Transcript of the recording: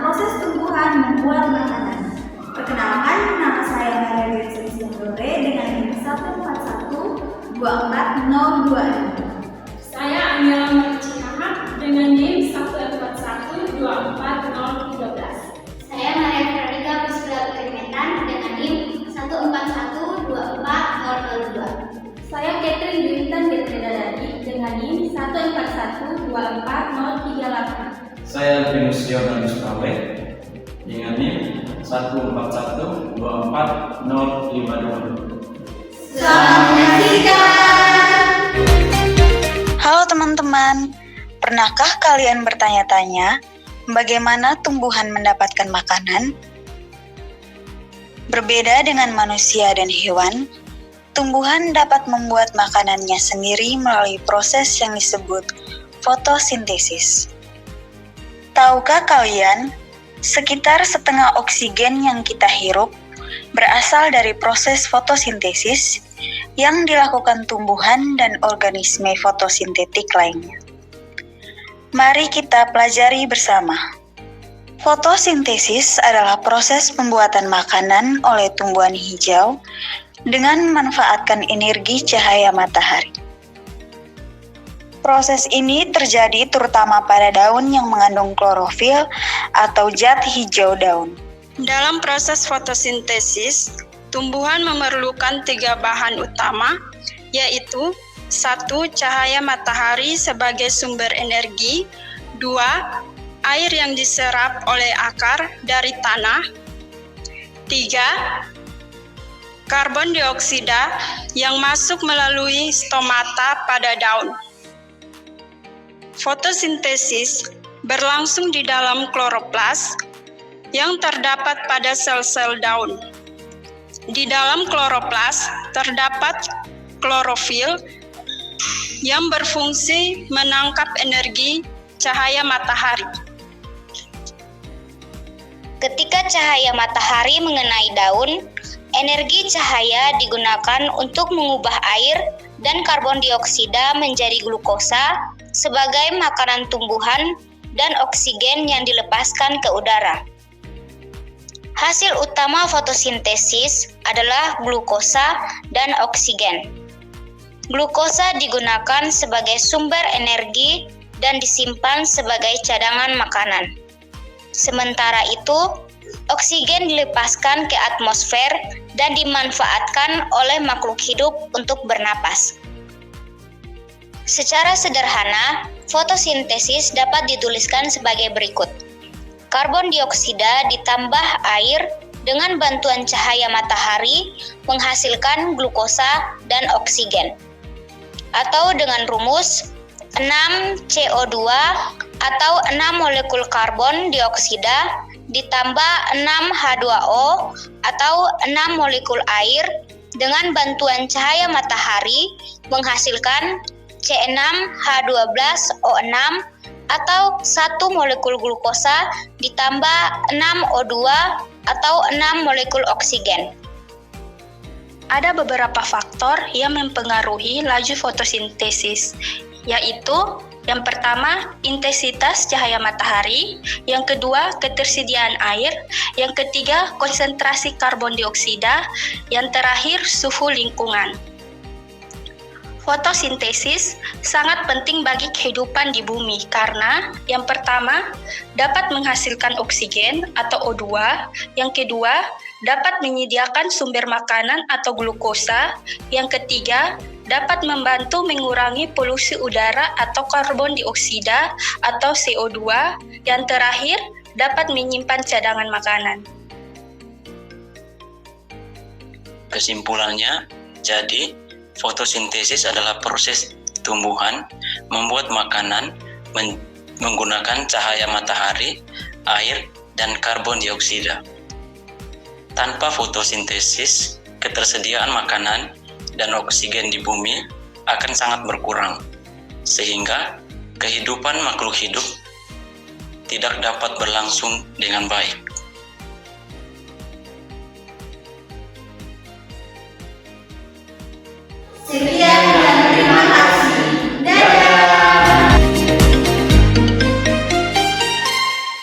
proses tumbuhan membuat makanan. Perkenalkan, nama saya Maria Wilson Sindore dengan NIM 14124026. Saya Angela Maricinahat dengan NIM 14124013. Saya Maria Veronica Priscilla Putri-Metan dengan NIM 14124002. Saya Catherine Dwintan Gedredadadi dengan NIM 14124038. Saya Venus Jordanus Prawe dengan NIM 14240052. Selamat menyaksikan! Halo teman-teman, pernahkah kalian bertanya-tanya bagaimana tumbuhan mendapatkan makanan? Berbeda dengan manusia dan hewan, tumbuhan dapat membuat makanannya sendiri melalui proses yang disebut fotosintesis. Tahukah kalian, sekitar setengah oksigen yang kita hirup berasal dari proses fotosintesis yang dilakukan tumbuhan dan organisme fotosintetik lainnya. Mari kita pelajari bersama. Fotosintesis adalah proses pembuatan makanan oleh tumbuhan hijau dengan memanfaatkan energi cahaya matahari. Proses ini terjadi terutama pada daun yang mengandung klorofil atau zat hijau daun. Dalam proses fotosintesis, tumbuhan memerlukan 3 bahan utama, yaitu 1. Cahaya matahari sebagai sumber energi, 2. Air yang diserap oleh akar dari tanah, 3. Karbon dioksida yang masuk melalui stomata pada daun. Fotosintesis berlangsung di dalam kloroplas yang terdapat pada sel-sel daun. Di dalam kloroplas terdapat klorofil yang berfungsi menangkap energi cahaya matahari. Ketika cahaya matahari mengenai daun, energi cahaya digunakan untuk mengubah air dan karbon dioksida menjadi glukosa sebagai makanan tumbuhan dan oksigen yang dilepaskan ke udara. Hasil utama fotosintesis adalah glukosa dan oksigen. Glukosa digunakan sebagai sumber energi dan disimpan sebagai cadangan makanan. Sementara itu, oksigen dilepaskan ke atmosfer dan dimanfaatkan oleh makhluk hidup untuk bernapas. Secara sederhana, fotosintesis dapat dituliskan sebagai berikut. Karbon dioksida ditambah air dengan bantuan cahaya matahari menghasilkan glukosa dan oksigen. Atau dengan rumus 6CO2 atau 6 molekul karbon dioksida ditambah 6H2O atau 6 molekul air dengan bantuan cahaya matahari menghasilkan C6H12O6 atau 1 molekul glukosa ditambah 6O2 atau 6 molekul oksigen. Ada beberapa faktor yang mempengaruhi laju fotosintesis, yaitu yang pertama, intensitas cahaya matahari, yang kedua, ketersediaan air, yang ketiga, konsentrasi karbon dioksida, yang terakhir, suhu lingkungan. Fotosintesis sangat penting bagi kehidupan di bumi karena yang pertama dapat menghasilkan oksigen atau O2, yang kedua dapat menyediakan sumber makanan atau glukosa, yang ketiga dapat membantu mengurangi polusi udara atau karbon dioksida atau CO2, yang terakhir dapat menyimpan cadangan makanan. Kesimpulannya, jadi fotosintesis adalah proses tumbuhan membuat makanan menggunakan cahaya matahari, air, dan karbon dioksida. Tanpa fotosintesis, ketersediaan makanan dan oksigen di bumi akan sangat berkurang, sehingga kehidupan makhluk hidup tidak dapat berlangsung dengan baik.